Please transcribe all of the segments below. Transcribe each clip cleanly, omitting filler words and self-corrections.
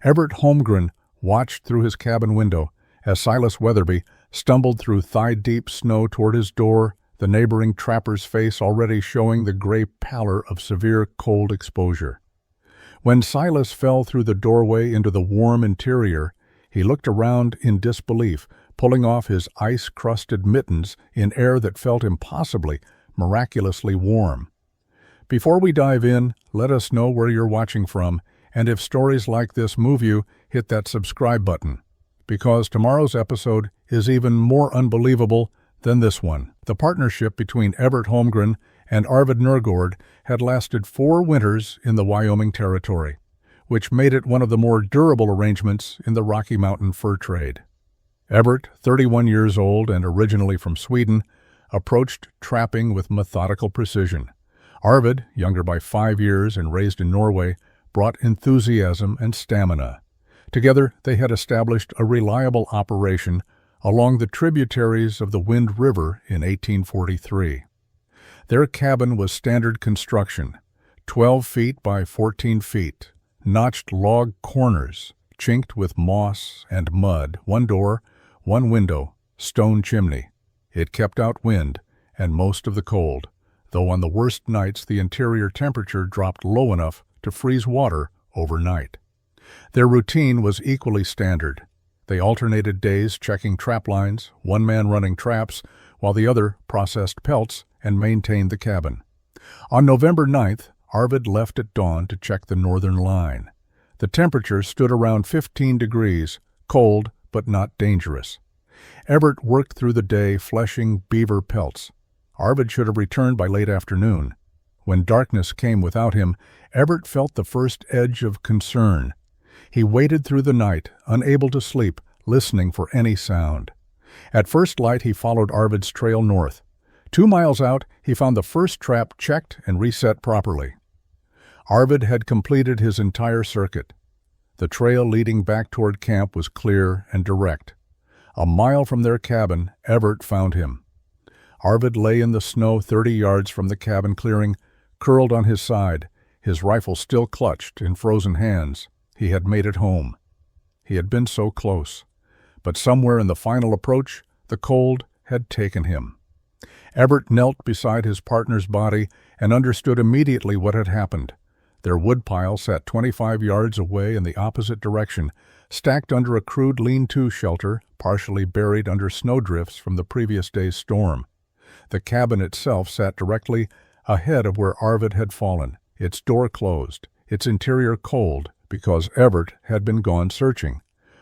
Everett Holmgren watched through his cabin window as Silas Weatherby stumbled through thigh-deep snow toward his door, the neighboring trapper's face already showing the gray pallor of severe cold exposure. When Silas fell through the doorway into the warm interior, he looked around in disbelief, pulling off his ice-crusted mittens in air that felt impossibly, miraculously warm. Before we dive in, let us know where you're watching from, and if stories like this move you, hit that subscribe button, because tomorrow's episode is even more unbelievable than this one. The partnership between Everett Holmgren and Arvid Nurgaard had lasted 4 winters in the Wyoming Territory, which made it one of the more durable arrangements in the Rocky Mountain fur trade. Everett, 31 years old and originally from Sweden, approached trapping with methodical precision. Arvid, younger by 5 years and raised in Norway, brought enthusiasm and stamina. Together, they had established a reliable operation along the tributaries of the Wind River in 1843. Their cabin was standard construction, 12 feet by 14 feet, notched log corners, chinked with moss and mud, 1 door, 1 window, stone chimney. It kept out wind and most of the cold, though on the worst nights the interior temperature dropped low enough to freeze water overnight. Their routine was equally standard. They alternated days checking trap lines, one man running traps, while the other processed pelts and maintained the cabin. On November 9th, Arvid left at dawn to check the northern line. The temperature stood around 15 degrees, cold but not dangerous. Everett worked through the day fleshing beaver pelts. Arvid should have returned by late afternoon. When darkness came without him, Everett felt the first edge of concern. He waited through the night, unable to sleep, listening for any sound. At first light, he followed Arvid's trail north. 2 miles out, he found the first trap checked and reset properly. Arvid had completed his entire circuit. The trail leading back toward camp was clear and direct. A mile from their cabin, Everett found him. Arvid lay in the snow 30 yards from the cabin clearing, curled on his side, his rifle still clutched in frozen hands. He had made it home. He had been so close. But somewhere in the final approach, the cold had taken him. Everett knelt beside his partner's body and understood immediately what had happened. Their woodpile sat 25 yards away in the opposite direction, stacked under a crude lean-to shelter, partially buried under snowdrifts from the previous day's storm. The cabin itself sat directly ahead of where Arvid had fallen, its door closed, its interior cold, because Everett had been gone searching.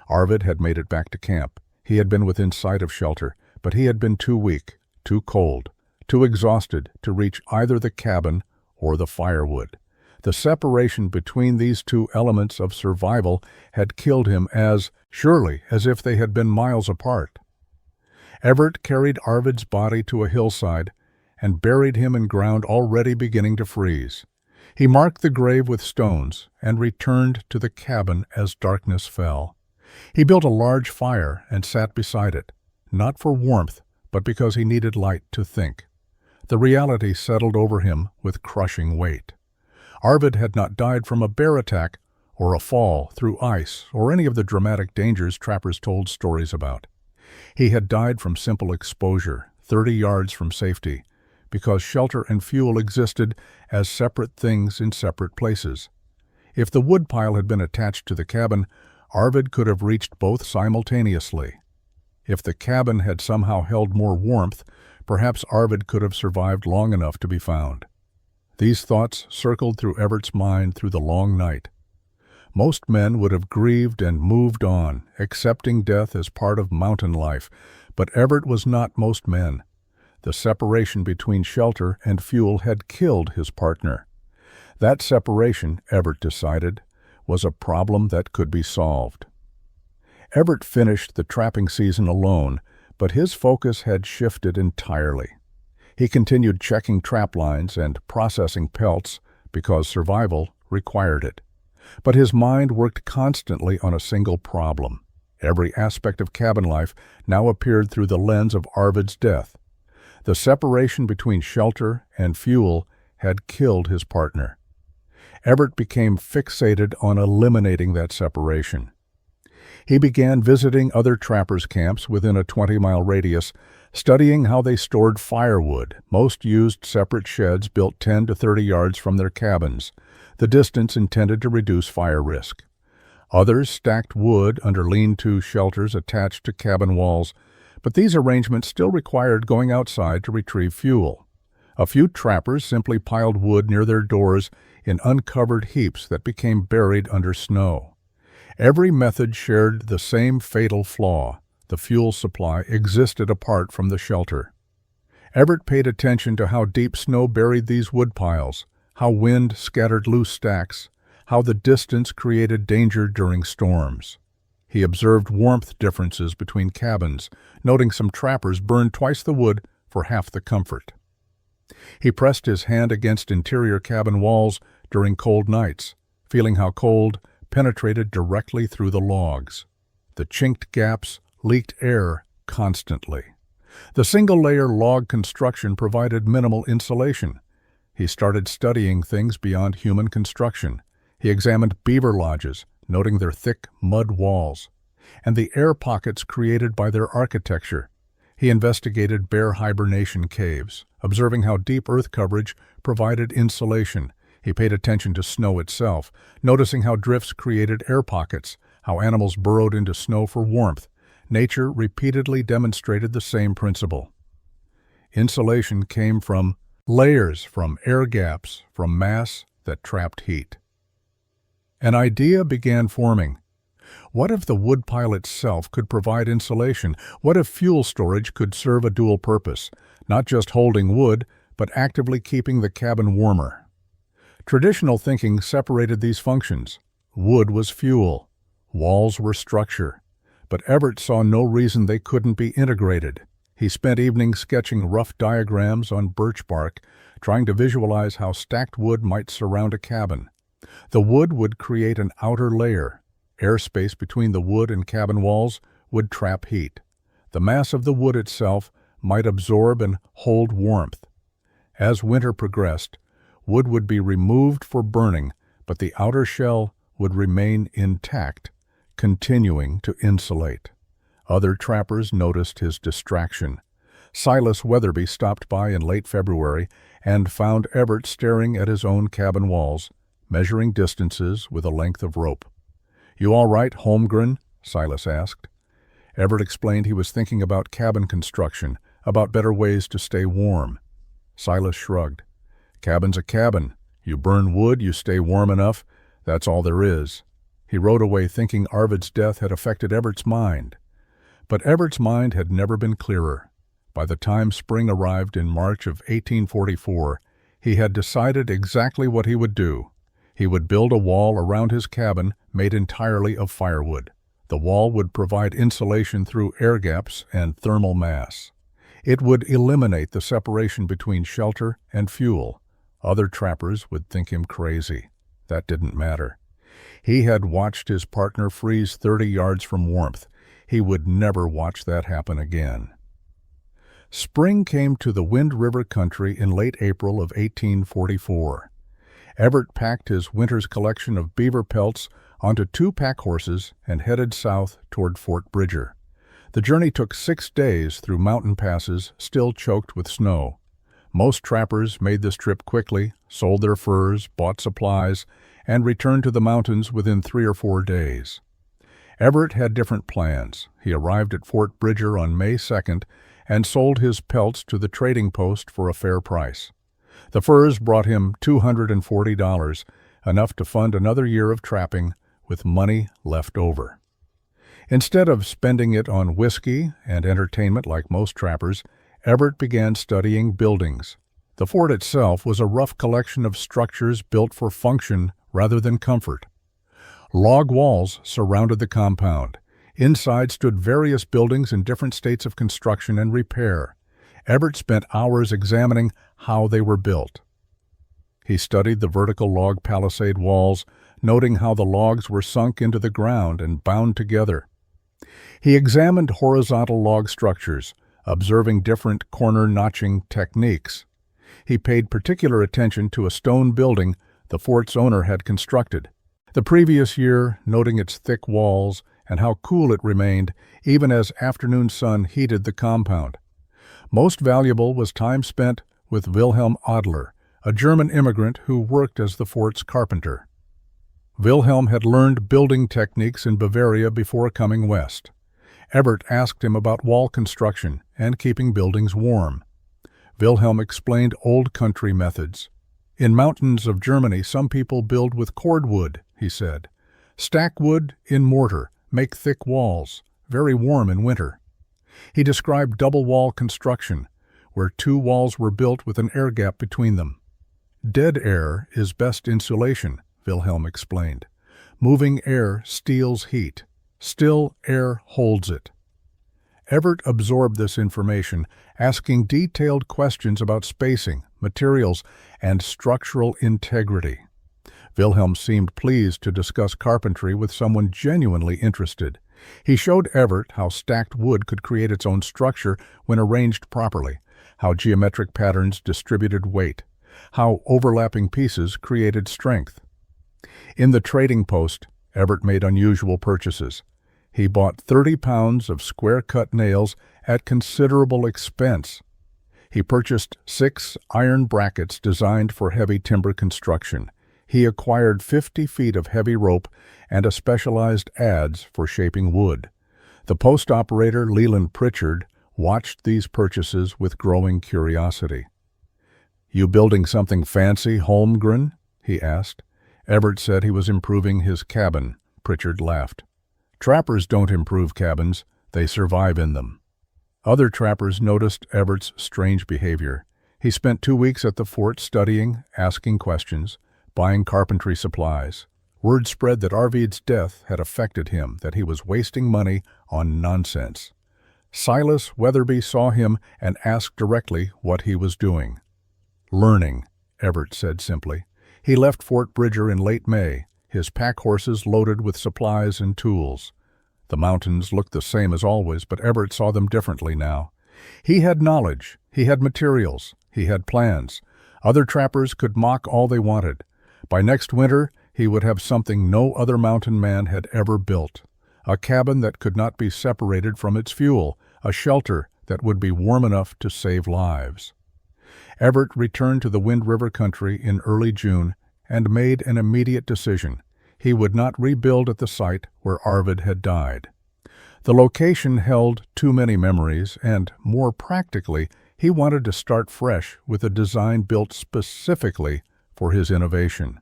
Arvid had made it back to camp. He had been within sight of shelter, but he had been too weak, too cold, too exhausted to reach either the cabin or the firewood. The separation between these 2 elements of survival had killed him as surely as if they had been miles apart. Everett carried Arvid's body to a hillside and buried him in ground already beginning to freeze. He marked the grave with stones and returned to the cabin as darkness fell. He built a large fire and sat beside it, not for warmth, but because he needed light to think. The reality settled over him with crushing weight. Arvid had not died from a bear attack or a fall through ice or any of the dramatic dangers trappers told stories about. He had died from simple exposure, 30 yards from safety, because shelter and fuel existed as separate things in separate places. If the woodpile had been attached to the cabin, Arvid could have reached both simultaneously. If the cabin had somehow held more warmth, perhaps Arvid could have survived long enough to be found. These thoughts circled through Everett's mind through the long night. Most men would have grieved and moved on, accepting death as part of mountain life, but Everett was not most men. The separation between shelter and fuel had killed his partner. That separation, Everett decided, was a problem that could be solved. Everett finished the trapping season alone, but his focus had shifted entirely. He continued checking trap lines and processing pelts because survival required it. But his mind worked constantly on a single problem. Every aspect of cabin life now appeared through the lens of Arvid's death. The separation between shelter and fuel had killed his partner. Everett became fixated on eliminating that separation. He began visiting other trappers' camps within a 20-mile radius, studying how they stored firewood. Most used separate sheds built 10 to 30 yards from their cabins, the distance intended to reduce fire risk. Others stacked wood under lean-to shelters attached to cabin walls, but these arrangements still required going outside to retrieve fuel. A few trappers simply piled wood near their doors in uncovered heaps that became buried under snow. Every method shared the same fatal flaw: the fuel supply existed apart from the shelter. Everett paid attention to how deep snow buried these wood piles, how wind scattered loose stacks, how the distance created danger during storms. He observed warmth differences between cabins, noting some trappers burned twice the wood for half the comfort. He pressed his hand against interior cabin walls during cold nights, feeling how cold penetrated directly through the logs. The chinked gaps leaked air constantly. The single-layer log construction provided minimal insulation. He started studying things beyond human construction. He examined beaver lodges, noting their thick mud walls, and the air pockets created by their architecture. He investigated bear hibernation caves, observing how deep earth coverage provided insulation. He paid attention to snow itself, noticing how drifts created air pockets, how animals burrowed into snow for warmth. Nature repeatedly demonstrated the same principle. Insulation came from layers, from air gaps, from mass that trapped heat. An idea began forming. What if the woodpile itself could provide insulation? What if fuel storage could serve a dual purpose, not just holding wood, but actively keeping the cabin warmer? Traditional thinking separated these functions. Wood was fuel, walls were structure, but Everett saw no reason they couldn't be integrated. He spent evenings sketching rough diagrams on birch bark, trying to visualize how stacked wood might surround a cabin. The wood would create an outer layer. Airspace between the wood and cabin walls would trap heat. The mass of the wood itself might absorb and hold warmth. As winter progressed, wood would be removed for burning, but the outer shell would remain intact, continuing to insulate. Other trappers noticed his distraction. Silas Weatherby stopped by in late February and found Everett staring at his own cabin walls, measuring distances with a length of rope. "You all right, Holmgren?" Silas asked. Everett explained he was thinking about cabin construction, about better ways to stay warm. Silas shrugged. "Cabin's a cabin. You burn wood, you stay warm enough. That's all there is." He rode away thinking Arvid's death had affected Everett's mind. But Everett's mind had never been clearer. By the time spring arrived in March of 1844, he had decided exactly what he would do. He would build a wall around his cabin made entirely of firewood. The wall would provide insulation through air gaps and thermal mass. It would eliminate the separation between shelter and fuel. Other trappers would think him crazy. That didn't matter. He had watched his partner freeze 30 yards from warmth. He would never watch that happen again. Spring came to the Wind River country in late April of 1844. Everett packed his winter's collection of beaver pelts onto 2 pack horses and headed south toward Fort Bridger. The journey took 6 days through mountain passes still choked with snow. Most trappers made this trip quickly, sold their furs, bought supplies, and returned to the mountains within 3 or 4 days. Everett had different plans. He arrived at Fort Bridger on May 2nd and sold his pelts to the trading post for a fair price. The furs brought him $240, enough to fund another year of trapping with money left over. Instead of spending it on whiskey and entertainment like most trappers, Everett began studying buildings. The fort itself was a rough collection of structures built for function rather than comfort. Log walls surrounded the compound. Inside stood various buildings in different states of construction and repair. Everett spent hours examining how they were built. He studied the vertical log palisade walls, noting how the logs were sunk into the ground and bound together. He examined horizontal log structures, observing different corner notching techniques. He paid particular attention to a stone building the fort's owner had constructed. The previous year, noting its thick walls and how cool it remained, even as afternoon sun heated the compound. Most valuable was time spent with Wilhelm Adler, a German immigrant who worked as the fort's carpenter. Wilhelm had learned building techniques in Bavaria before coming west. Everett asked him about wall construction and keeping buildings warm. Wilhelm explained old country methods. In mountains of Germany, some people build with cordwood, he said. Stack wood in mortar, make thick walls, very warm in winter. He described double wall construction, where two walls were built with an air gap between them. Dead air is best insulation, Wilhelm explained. Moving air steals heat. Still air holds it. Everett absorbed this information, asking detailed questions about spacing, materials, and structural integrity. Wilhelm seemed pleased to discuss carpentry with someone genuinely interested. He showed Everett how stacked wood could create its own structure when arranged properly, how geometric patterns distributed weight, how overlapping pieces created strength. In the trading post, Everett made unusual purchases. He bought 30 pounds of square-cut nails at considerable expense. He purchased 6 iron brackets designed for heavy timber construction. He acquired 50 feet of heavy rope and a specialized adze for shaping wood. The post operator, Leland Pritchard, watched these purchases with growing curiosity. "You building something fancy, Holmgren?" he asked. Everett said he was improving his cabin. Pritchard laughed. "Trappers don't improve cabins, they survive in them." Other trappers noticed Everett's strange behavior. He spent 2 weeks at the fort studying, asking questions, buying carpentry supplies. Word spread that Arvid's death had affected him, that he was wasting money on nonsense. Silas Weatherby saw him and asked directly what he was doing. "Learning," Everett said simply. He left Fort Bridger in late May, his pack horses loaded with supplies and tools. The mountains looked the same as always, but Everett saw them differently now. He had knowledge, he had materials, he had plans. Other trappers could mock all they wanted. By next winter, he would have something no other mountain man had ever built. A cabin that could not be separated from its fuel, a shelter that would be warm enough to save lives. Everett returned to the Wind River country in early June and made an immediate decision. He would not rebuild at the site where Arvid had died. The location held too many memories, and, more practically, he wanted to start fresh with a design built specifically for his innovation.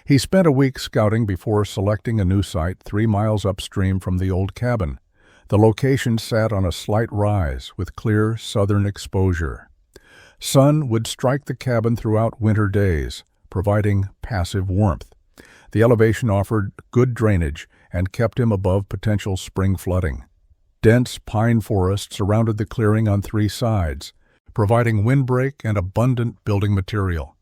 He spent a week scouting before selecting a new site 3 miles upstream from the old cabin. The location sat on a slight rise with clear southern exposure. Sun would strike the cabin throughout winter days, providing passive warmth. The elevation offered good drainage and kept him above potential spring flooding. Dense pine forests surrounded the clearing on 3 sides, providing windbreak and abundant building material.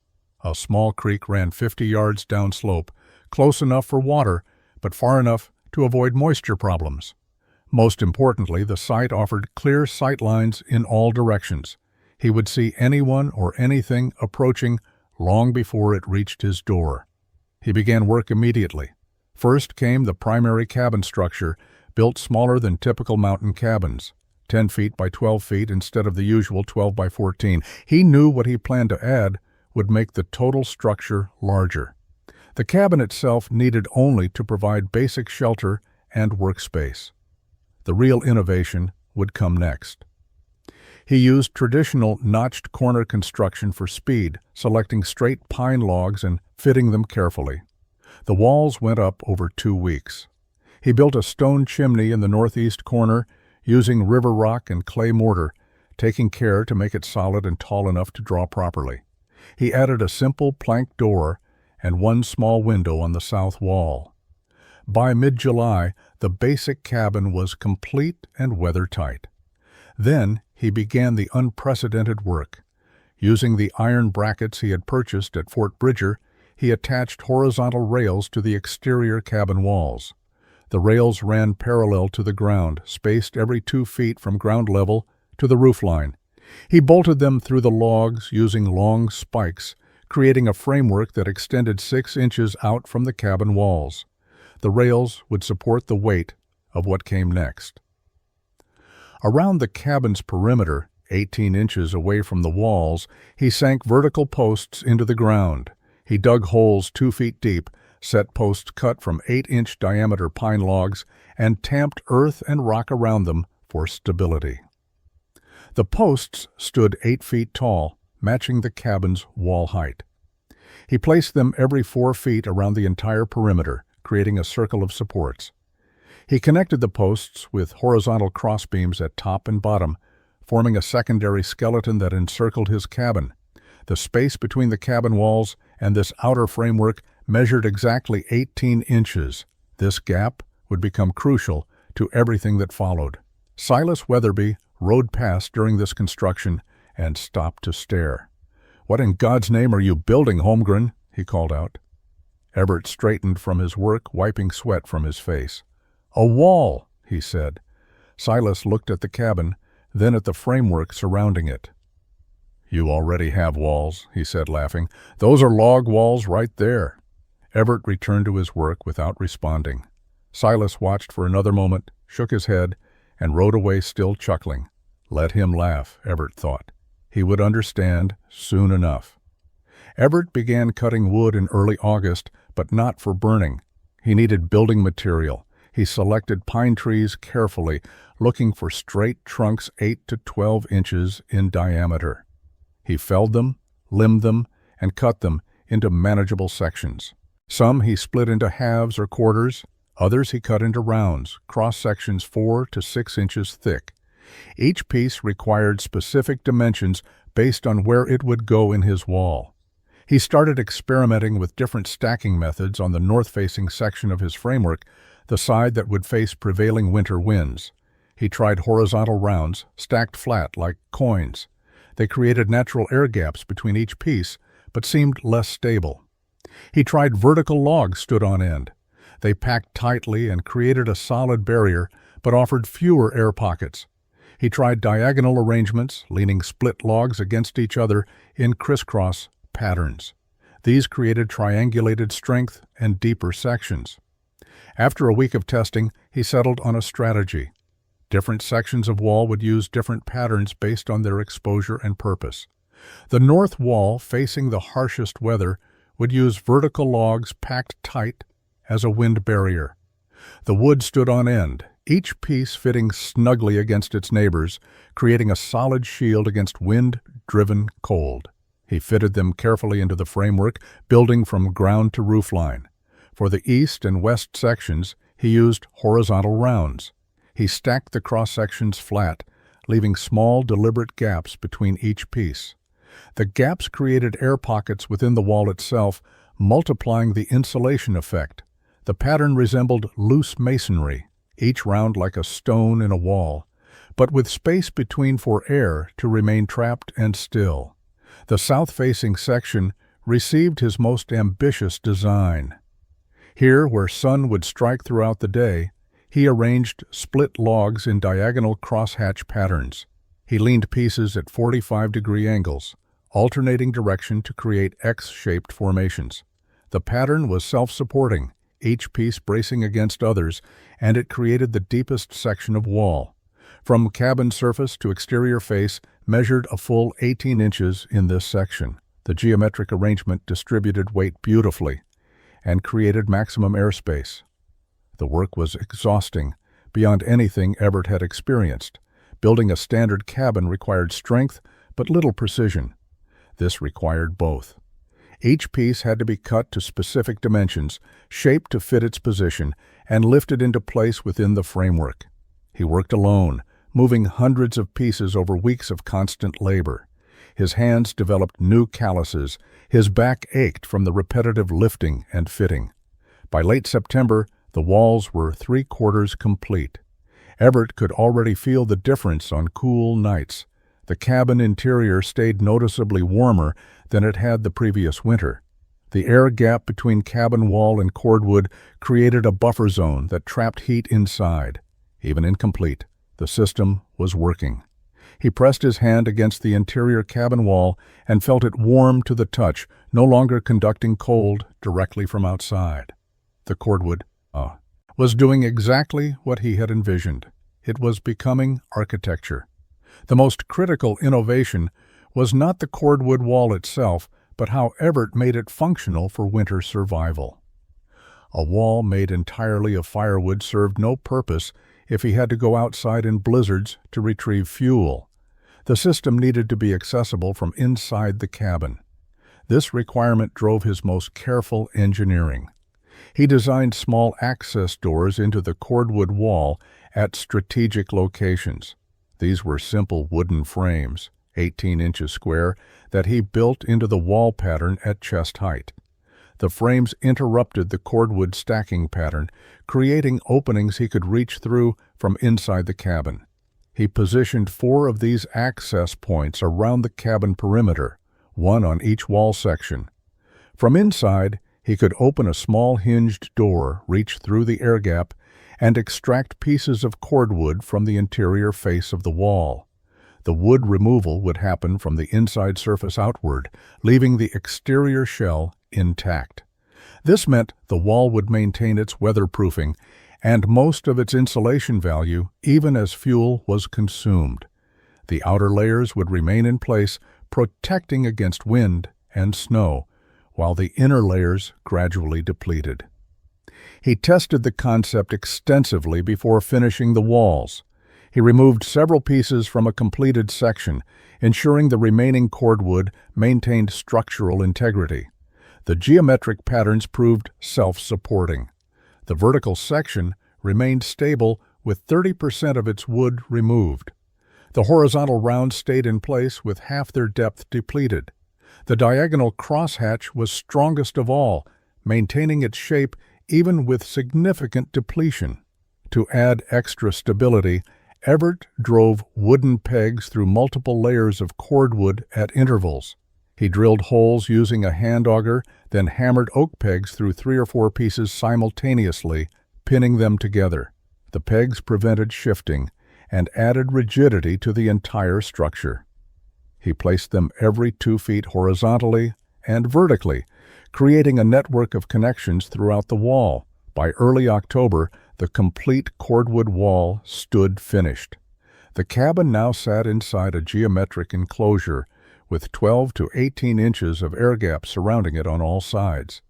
A small creek ran 50 yards downslope, close enough for water, but far enough to avoid moisture problems. Most importantly, the site offered clear sight lines in all directions. He would see anyone or anything approaching long before it reached his door. He began work immediately. First came the primary cabin structure, built smaller than typical mountain cabins, 10 feet by 12 feet instead of the usual 12 by 14. He knew what he planned to add would make the total structure larger. The cabin itself needed only to provide basic shelter and workspace. The real innovation would come next. He used traditional notched corner construction for speed, selecting straight pine logs and fitting them carefully. The walls went up over 2 weeks. He built a stone chimney in the northeast corner using river rock and clay mortar, taking care to make it solid and tall enough to draw properly. He added a simple plank door and 1 small window on the south wall. By mid-July, the basic cabin was complete and weather-tight. Then he began the unprecedented work. Using the iron brackets he had purchased at Fort Bridger, he attached horizontal rails to the exterior cabin walls. The rails ran parallel to the ground, spaced every 2 feet from ground level to the roof line. He bolted them through the logs using long spikes, creating a framework that extended 6 inches out from the cabin walls. The rails would support the weight of what came next. Around the cabin's perimeter, 18 inches away from the walls, he sank vertical posts into the ground. He dug holes 2 feet deep, set posts cut from 8-inch diameter pine logs, and tamped earth and rock around them for stability. The posts stood 8 feet tall, matching the cabin's wall height. He placed them every 4 feet around the entire perimeter, creating a circle of supports. He connected the posts with horizontal crossbeams at top and bottom, forming a secondary skeleton that encircled his cabin. The space between the cabin walls and this outer framework measured exactly 18 inches. This gap would become crucial to everything that followed. Silas Weatherby rode past during this construction and stopped to stare. "What in God's name are you building, Holmgren?" he called out. Everett straightened from his work, wiping sweat from his face. "A wall," he said. Silas looked at the cabin, then at the framework surrounding it. "You already have walls," he said, laughing. "Those are log walls right there." Everett returned to his work without responding. Silas watched for another moment, shook his head, and rode away still chuckling. Let him laugh, Everett thought. He would understand soon enough. Everett began cutting wood in early August, but not for burning. He needed building material. He selected pine trees carefully, looking for straight trunks 8 to 12 inches in diameter. He felled them, limbed them, and cut them into manageable sections. Some he split into halves or quarters, others he cut into rounds, cross-sections 4 to 6 inches thick. Each piece required specific dimensions based on where it would go in his wall. He started experimenting with different stacking methods on the north-facing section of his framework, the side that would face prevailing winter winds. He tried horizontal rounds, stacked flat like coins. They created natural air gaps between each piece, but seemed less stable. He tried vertical logs stood on end. They packed tightly and created a solid barrier, but offered fewer air pockets. He tried diagonal arrangements, leaning split logs against each other in crisscross patterns. These created triangulated strength and deeper sections. After a week of testing, he settled on a strategy. Different sections of wall would use different patterns based on their exposure and purpose. The north wall, facing the harshest weather, would use vertical logs packed tight as a wind barrier. The wood stood on end, each piece fitting snugly against its neighbors, creating a solid shield against wind-driven cold. He fitted them carefully into the framework, building from ground to roofline. For the east and west sections, he used horizontal rounds. He stacked the cross-sections flat, leaving small, deliberate gaps between each piece. The gaps created air pockets within the wall itself, multiplying the insulation effect. The pattern resembled loose masonry, each round like a stone in a wall, but with space between for air to remain trapped and still. The south-facing section received his most ambitious design. Here, where sun would strike throughout the day, he arranged split logs in diagonal crosshatch patterns. He leaned pieces at 45-degree angles, alternating direction to create X-shaped formations. The pattern was self-supporting, each piece bracing against others, and it created the deepest section of wall. From cabin surface to exterior face measured a full 18 inches in this section. The geometric arrangement distributed weight beautifully and created maximum airspace. The work was exhausting, beyond anything Everett had experienced. Building a standard cabin required strength, but little precision. This required both. Each piece had to be cut to specific dimensions, shaped to fit its position, and lifted into place within the framework. He worked alone, moving hundreds of pieces over weeks of constant labor. His hands developed new calluses. His back ached from the repetitive lifting and fitting. By late September, the walls were 3/4 complete. Everett could already feel the difference on cool nights. The cabin interior stayed noticeably warmer than it had the previous winter. The air gap between cabin wall and cordwood created a buffer zone that trapped heat inside. Even incomplete, the system was working. He pressed his hand against the interior cabin wall and felt it warm to the touch, no longer conducting cold directly from outside. The cordwood was doing exactly what he had envisioned. It was becoming architecture. The most critical innovation was not the cordwood wall itself, but how Everett made it functional for winter survival. A wall made entirely of firewood served no purpose if he had to go outside in blizzards to retrieve fuel. The system needed to be accessible from inside the cabin. This requirement drove his most careful engineering. He designed small access doors into the cordwood wall at strategic locations. These were simple wooden frames, 18 inches square, that he built into the wall pattern at chest height. The frames interrupted the cordwood stacking pattern, creating openings he could reach through from inside the cabin. He positioned 4 of these access points around the cabin perimeter, 1 on each wall section. From inside, he could open a small hinged door, reach through the air gap, and extract pieces of cordwood from the interior face of the wall. The wood removal would happen from the inside surface outward, leaving the exterior shell intact. This meant the wall would maintain its weatherproofing and most of its insulation value even as fuel was consumed. The outer layers would remain in place, protecting against wind and snow, while the inner layers gradually depleted. He tested the concept extensively before finishing the walls. He removed several pieces from a completed section, ensuring the remaining cordwood maintained structural integrity. The geometric patterns proved self-supporting. The vertical section remained stable with 30% of its wood removed. The horizontal rounds stayed in place with half their depth depleted. The diagonal crosshatch was strongest of all, maintaining its shape even with significant depletion. To add extra stability, Everett drove wooden pegs through multiple layers of cordwood at intervals. He drilled holes using a hand auger, then hammered oak pegs through 3 or 4 pieces simultaneously, pinning them together. The pegs prevented shifting and added rigidity to the entire structure. He placed them every 2 feet horizontally and vertically, creating a network of connections throughout the wall. By early October, the complete cordwood wall stood finished. The cabin now sat inside a geometric enclosure with 12 to 18 inches of air gap surrounding it on all sides.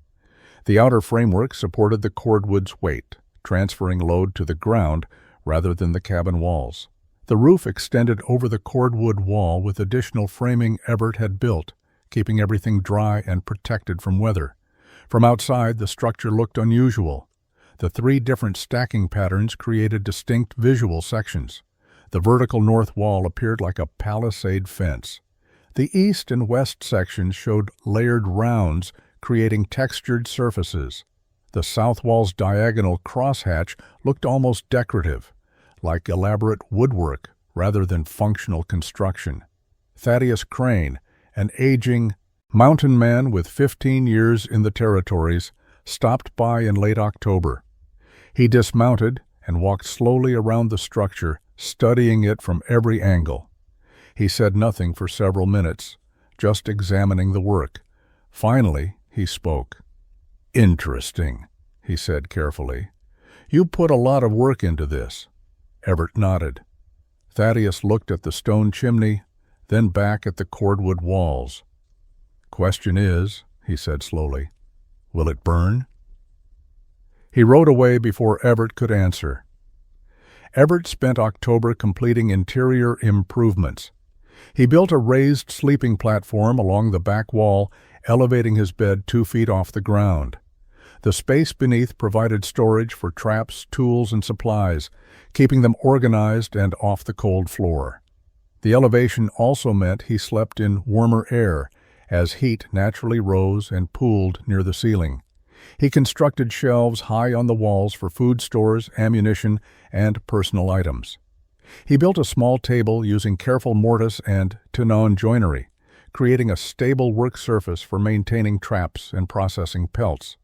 The outer framework supported the cordwood's weight, transferring load to the ground rather than the cabin walls. The roof extended over the cordwood wall with additional framing Everett had built, keeping everything dry and protected from weather. From outside, the structure looked unusual. The 3 different stacking patterns created distinct visual sections. The vertical north wall appeared like a palisade fence. The east and west sections showed layered rounds, creating textured surfaces. The south wall's diagonal crosshatch looked almost decorative, like elaborate woodwork rather than functional construction. Thaddeus Crane, an aging mountain man with 15 years in the territories, stopped by in late October. He dismounted and walked slowly around the structure, studying it from every angle. He said nothing for several minutes, just examining the work. Finally, he spoke. "Interesting," he said carefully. "You put a lot of work into this." Everett nodded. Thaddeus looked at the stone chimney, then back at the cordwood walls. "Question is," he said slowly, "will it burn?" He rode away before Everett could answer. Everett spent October completing interior improvements. He built a raised sleeping platform along the back wall, elevating his bed 2 feet off the ground. The space beneath provided storage for traps, tools, and supplies, keeping them organized and off the cold floor. The elevation also meant he slept in warmer air, as heat naturally rose and pooled near the ceiling. He constructed shelves high on the walls for food stores, ammunition, and personal items. He built a small table using careful mortise and tenon joinery, creating a stable work surface for maintaining traps and processing pelts.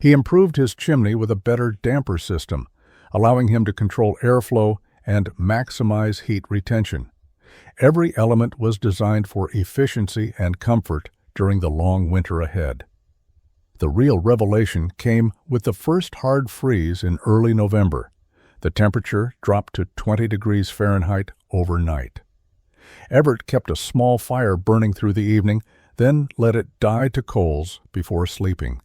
He improved his chimney with a better damper system, allowing him to control airflow and maximize heat retention. Every element was designed for efficiency and comfort during the long winter ahead. The real revelation came with the first hard freeze in early November. The temperature dropped to 20 degrees Fahrenheit overnight. Everett kept a small fire burning through the evening, then let it die to coals before sleeping.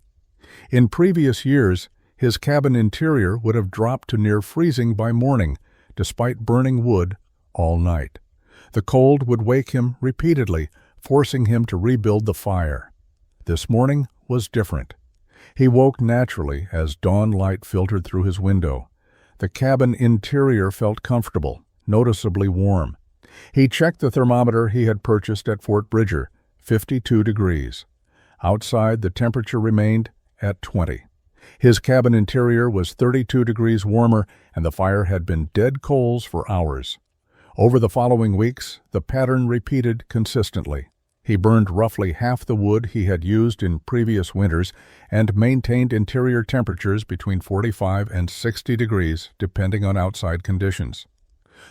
In previous years, his cabin interior would have dropped to near freezing by morning, despite burning wood all night. The cold would wake him repeatedly, forcing him to rebuild the fire. This morning was different. He woke naturally as dawn light filtered through his window. The cabin interior felt comfortable, noticeably warm. He checked the thermometer he had purchased at Fort Bridger, 52 degrees. Outside, the temperature remained at 20. His cabin interior was 32 degrees warmer, and the fire had been dead coals for hours. Over the following weeks, the pattern repeated consistently. He burned roughly half the wood he had used in previous winters and maintained interior temperatures between 45 and 60 degrees, depending on outside conditions.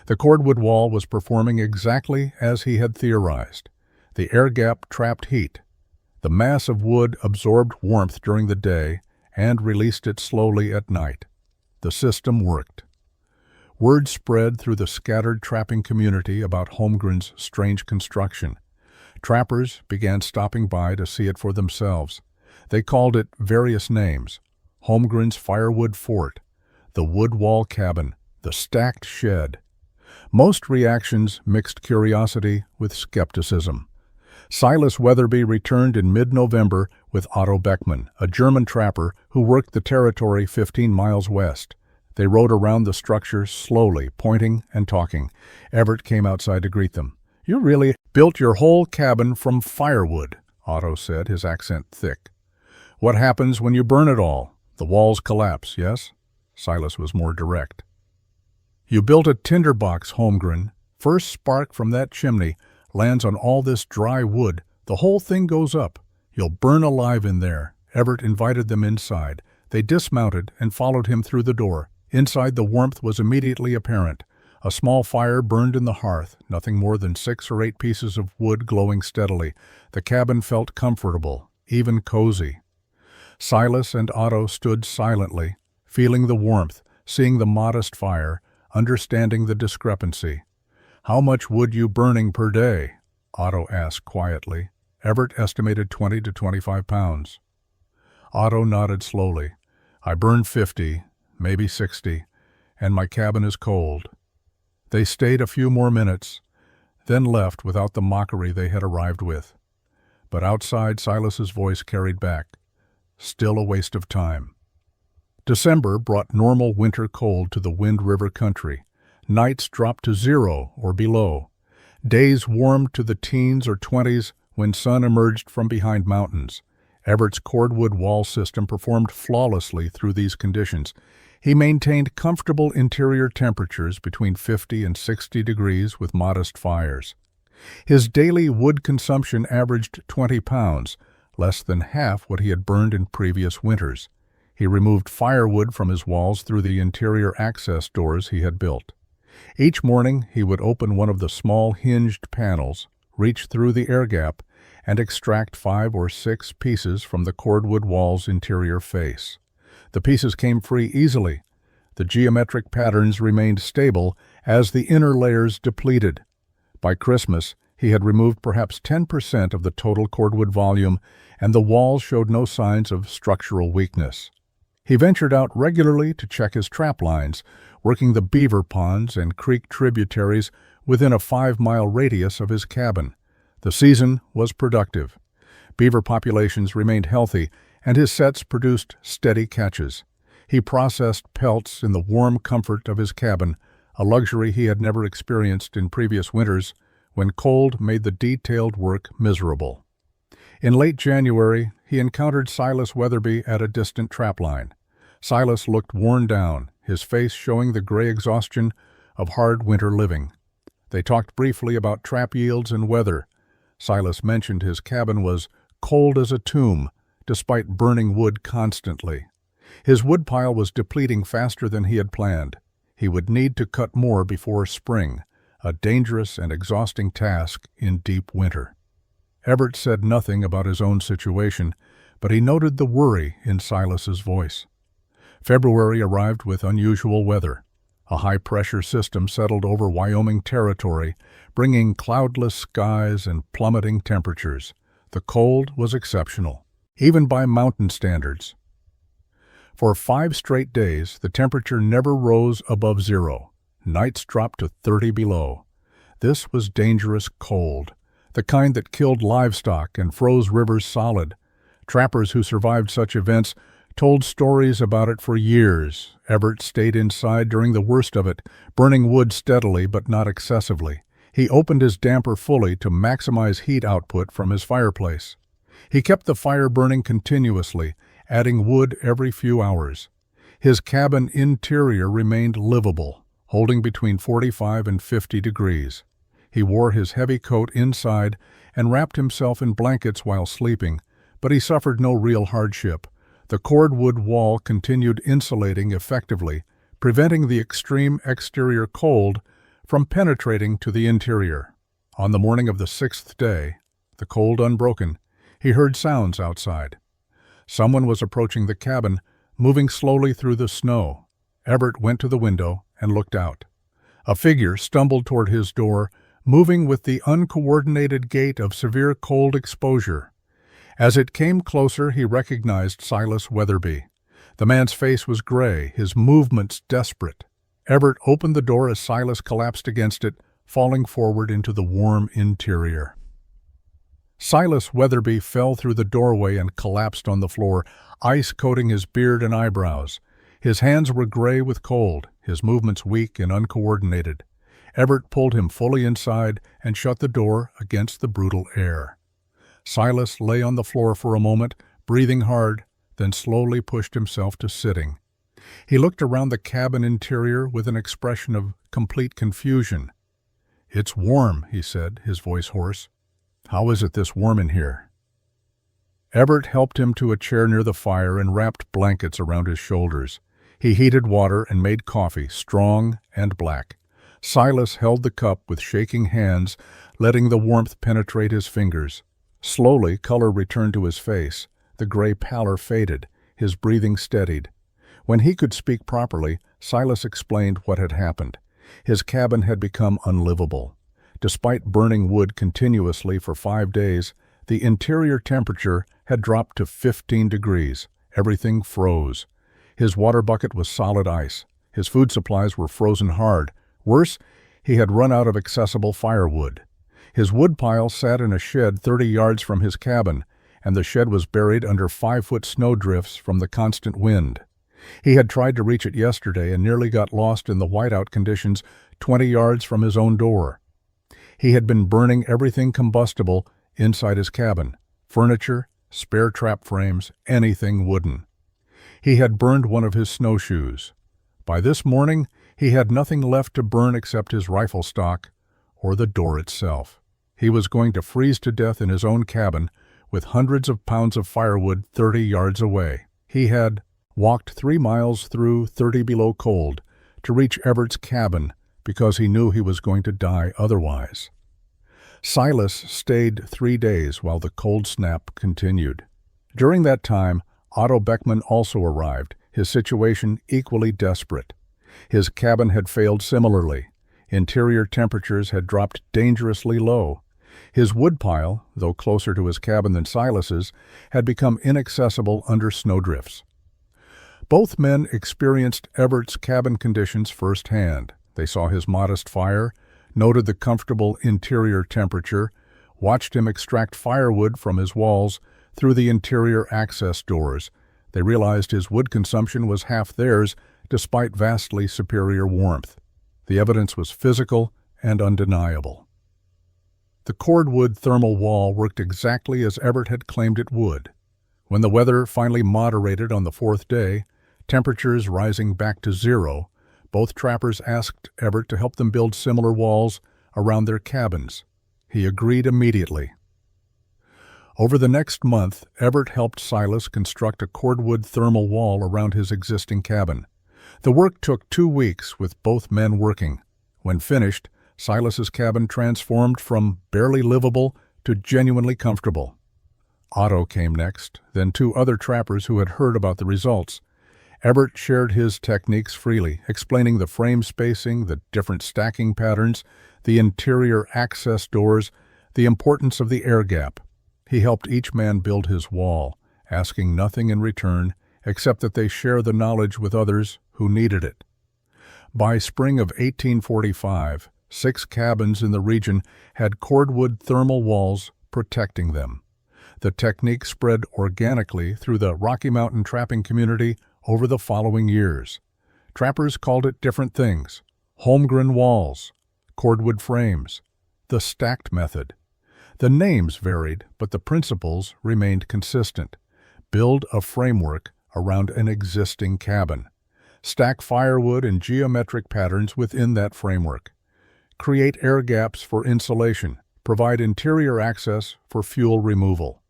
The cordwood wall was performing exactly as he had theorized. The air gap trapped heat. The mass of wood absorbed warmth during the day and released it slowly at night. The system worked. Word spread through the scattered trapping community about Holmgren's strange construction. Trappers began stopping by to see it for themselves. They called it various names: Holmgren's firewood fort, the wood wall cabin, the stacked shed. Most reactions mixed curiosity with skepticism. Silas Weatherby returned in mid-November with Otto Beckman, a German trapper who worked the territory 15 miles west. They rode around the structure slowly, pointing and talking. Everett came outside to greet them. "You really built your whole cabin from firewood," Otto said, his accent thick. "What happens when you burn it all? The walls collapse, yes?" Silas was more direct. "You built a tinderbox, Holmgren. First spark from that chimney lands on all this dry wood. The whole thing goes up. You'll burn alive in there." Everett invited them inside. They dismounted and followed him through the door. Inside, the warmth was immediately apparent. A small fire burned in the hearth, nothing more than 6 or 8 pieces of wood glowing steadily. The cabin felt comfortable, even cozy. Silas and Otto stood silently, feeling the warmth, seeing the modest fire, understanding the discrepancy. "How much wood you burning per day?" Otto asked quietly. Everett estimated 20 to 25 pounds. Otto nodded slowly. "I burn 50, maybe 60, and my cabin is cold." They stayed a few more minutes, then left without the mockery they had arrived with. But outside, Silas's voice carried back. "Still a waste of time." December brought normal winter cold to the Wind River country. Nights dropped to 0 or below. Days warmed to the teens or 20s when sun emerged from behind mountains. Everett's cordwood wall system performed flawlessly through these conditions. He maintained comfortable interior temperatures between 50 and 60 degrees with modest fires. His daily wood consumption averaged 20 pounds, less than half what he had burned in previous winters. He removed firewood from his walls through the interior access doors he had built. Each morning he would open one of the small hinged panels, reach through the air gap, and extract 5 or 6 pieces from the cordwood wall's interior face. The pieces came free easily. The geometric patterns remained stable as the inner layers depleted. By Christmas, he had removed perhaps 10% of the total cordwood volume, and the walls showed no signs of structural weakness. He ventured out regularly to check his trap lines, working the beaver ponds and creek tributaries within a 5-mile radius of his cabin. The season was productive. Beaver populations remained healthy, and his sets produced steady catches. He processed pelts in the warm comfort of his cabin, a luxury he had never experienced in previous winters when cold made the detailed work miserable. In late January, he encountered Silas Weatherby at a distant trapline. Silas looked worn down, his face showing the gray exhaustion of hard winter living. They talked briefly about trap yields and weather. Silas mentioned his cabin was cold as a tomb, despite burning wood constantly. His woodpile was depleting faster than he had planned. He would need to cut more before spring, a dangerous and exhausting task in deep winter. Everett said nothing about his own situation, but he noted the worry in Silas's voice. February arrived with unusual weather. A high-pressure system settled over Wyoming territory, bringing cloudless skies and plummeting temperatures. The cold was exceptional, even by mountain standards. For 5 straight days, the temperature never rose above zero. Nights dropped to 30 below. This was dangerous cold, the kind that killed livestock and froze rivers solid. Trappers who survived such events told stories about it for years. Everett stayed inside during the worst of it, burning wood steadily but not excessively. He opened his damper fully to maximize heat output from his fireplace. He kept the fire burning continuously, adding wood every few hours. His cabin interior remained livable, holding between 45 and 50 degrees. He wore his heavy coat inside and wrapped himself in blankets while sleeping, but he suffered no real hardship. The cordwood wall continued insulating effectively, preventing the extreme exterior cold from penetrating to the interior. On the morning of the 6th day, the cold unbroken, he heard sounds outside. Someone was approaching the cabin, moving slowly through the snow. Everett went to the window and looked out. A figure stumbled toward his door, moving with the uncoordinated gait of severe cold exposure. As it came closer, he recognized Silas Weatherby. The man's face was gray, his movements desperate. Everett opened the door as Silas collapsed against it, falling forward into the warm interior. Silas Weatherby fell through the doorway and collapsed on the floor, ice coating his beard and eyebrows. His hands were gray with cold, his movements weak and uncoordinated. Everett pulled him fully inside and shut the door against the brutal air. Silas lay on the floor for a moment, breathing hard, then slowly pushed himself to sitting. He looked around the cabin interior with an expression of complete confusion. "It's warm," he said, his voice hoarse. "How is it this warm in here?" Everett helped him to a chair near the fire and wrapped blankets around his shoulders. He heated water and made coffee, strong and black. Silas held the cup with shaking hands, letting the warmth penetrate his fingers. Slowly, color returned to his face. The gray pallor faded. His breathing steadied. When he could speak properly, Silas explained what had happened. His cabin had become unlivable. Despite burning wood continuously for 5 days, the interior temperature had dropped to 15 degrees. Everything froze. His water bucket was solid ice. His food supplies were frozen hard. Worse, he had run out of accessible firewood. His woodpile sat in a shed 30 yards from his cabin, and the shed was buried under 5-foot snowdrifts from the constant wind. He had tried to reach it yesterday and nearly got lost in the whiteout conditions 20 yards from his own door. He had been burning everything combustible inside his cabin: furniture, spare trap frames, anything wooden. He had burned one of his snowshoes. By this morning, he had nothing left to burn except his rifle stock or the door itself. He was going to freeze to death in his own cabin with hundreds of pounds of firewood 30 yards away. He had walked 3 miles through 30 below cold to reach Everett's cabin because he knew he was going to die otherwise. Silas stayed 3 days while the cold snap continued. During that time, Otto Beckman also arrived, his situation equally desperate. His cabin had failed similarly. Interior temperatures had dropped dangerously low. His woodpile, though closer to his cabin than Silas's, had become inaccessible under snowdrifts. Both men experienced Everett's cabin conditions firsthand. They saw his modest fire, noted the comfortable interior temperature, watched him extract firewood from his walls through the interior access doors. They realized his wood consumption was half theirs, despite vastly superior warmth. The evidence was physical and undeniable. The cordwood thermal wall worked exactly as Everett had claimed it would. When the weather finally moderated on the 4th day, temperatures rising back to zero, both trappers asked Everett to help them build similar walls around their cabins. He agreed immediately. Over the next month, Everett helped Silas construct a cordwood thermal wall around his existing cabin. The work took 2 weeks, with both men working. When finished, Silas's cabin transformed from barely livable to genuinely comfortable. Otto came next, then two other trappers who had heard about the results. Everett shared his techniques freely, explaining the frame spacing, the different stacking patterns, the interior access doors, the importance of the air gap. He helped each man build his wall, asking nothing in return except that they share the knowledge with others who needed it. By spring of 1845, 6 cabins in the region had cordwood thermal walls protecting them. The technique spread organically through the Rocky Mountain trapping community over the following years. Trappers called it different things: homegrown walls, cordwood frames, the stacked method. The names varied, but the principles remained consistent. Build a framework around an existing cabin. Stack firewood in geometric patterns within that framework. Create air gaps for insulation. Provide interior access for fuel removal.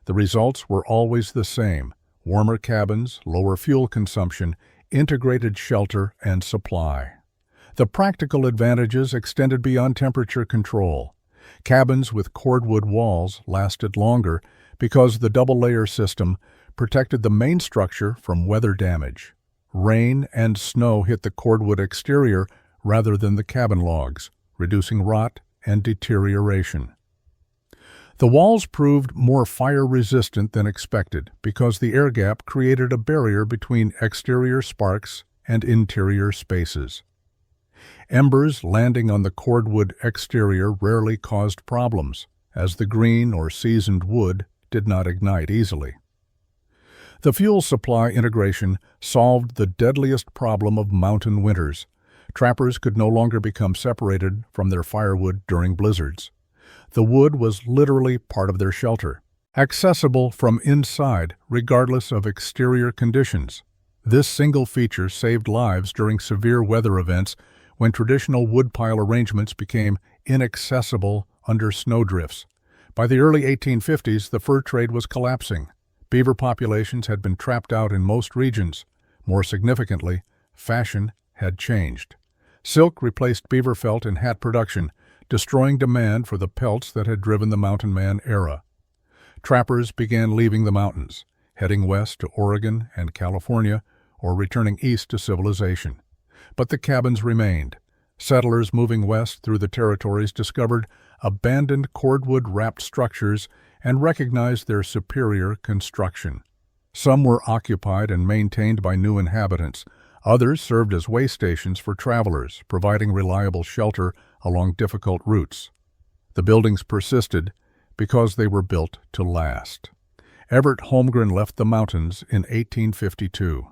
The results were always the same: warmer cabins, lower fuel consumption, integrated shelter and supply. The practical advantages extended beyond temperature control. Cabins with cordwood walls lasted longer because the double-layer system protected the main structure from weather damage. Rain and snow hit the cordwood exterior rather than the cabin logs, reducing rot and deterioration. The walls proved more fire-resistant than expected because the air gap created a barrier between exterior sparks and interior spaces. Embers landing on the cordwood exterior rarely caused problems, as the green or seasoned wood did not ignite easily. The fuel supply integration solved the deadliest problem of mountain winters. Trappers could no longer become separated from their firewood during blizzards. The wood was literally part of their shelter, accessible from inside regardless of exterior conditions. This single feature saved lives during severe weather events when traditional woodpile arrangements became inaccessible under snowdrifts. By the early 1850s, the fur trade was collapsing. Beaver populations had been trapped out in most regions. More significantly, fashion had changed. Silk replaced beaver felt in hat production, destroying demand for the pelts that had driven the mountain man era. Trappers began leaving the mountains, heading west to Oregon and California, or returning east to civilization. But the cabins remained. Settlers moving west through the territories discovered abandoned cordwood-wrapped structures and recognized their superior construction. Some were occupied and maintained by new inhabitants. Others served as way stations for travelers, providing reliable shelter along difficult routes. The buildings persisted because they were built to last. Everett Holmgren left the mountains in 1852.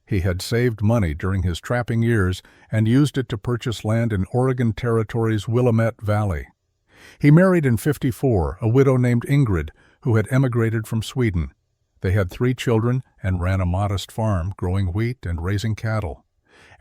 He had saved money during his trapping years and used it to purchase land in Oregon Territory's Willamette Valley. He married in 1954 a widow named Ingrid who had emigrated from Sweden. They had 3 children and ran a modest farm, growing wheat and raising cattle.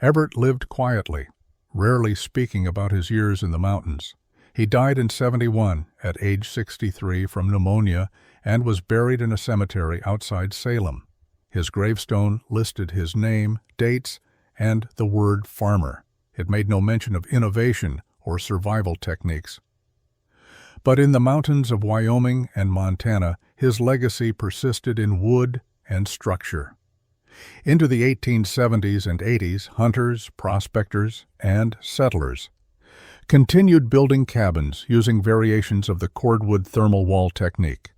Everett lived quietly, rarely speaking about his years in the mountains. He died in 1971 at age 63 from pneumonia and was buried in a cemetery outside Salem. His gravestone listed his name, dates, and the word farmer. It made no mention of innovation or survival techniques. But in the mountains of Wyoming and Montana, his legacy persisted in wood and structure. Into the 1870s and 80s, hunters, prospectors, and settlers continued building cabins using variations of the cordwood thermal wall technique.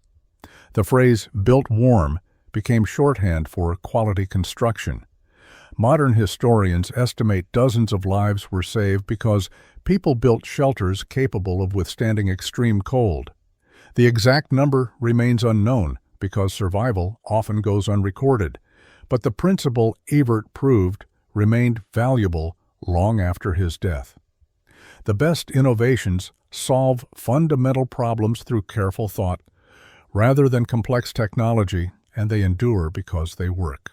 The phrase "built warm" became shorthand for quality construction. Modern historians estimate dozens of lives were saved because people built shelters capable of withstanding extreme cold. The exact number remains unknown because survival often goes unrecorded, but the principle Everett proved remained valuable long after his death. The best innovations solve fundamental problems through careful thought rather than complex technology, and they endure because they work.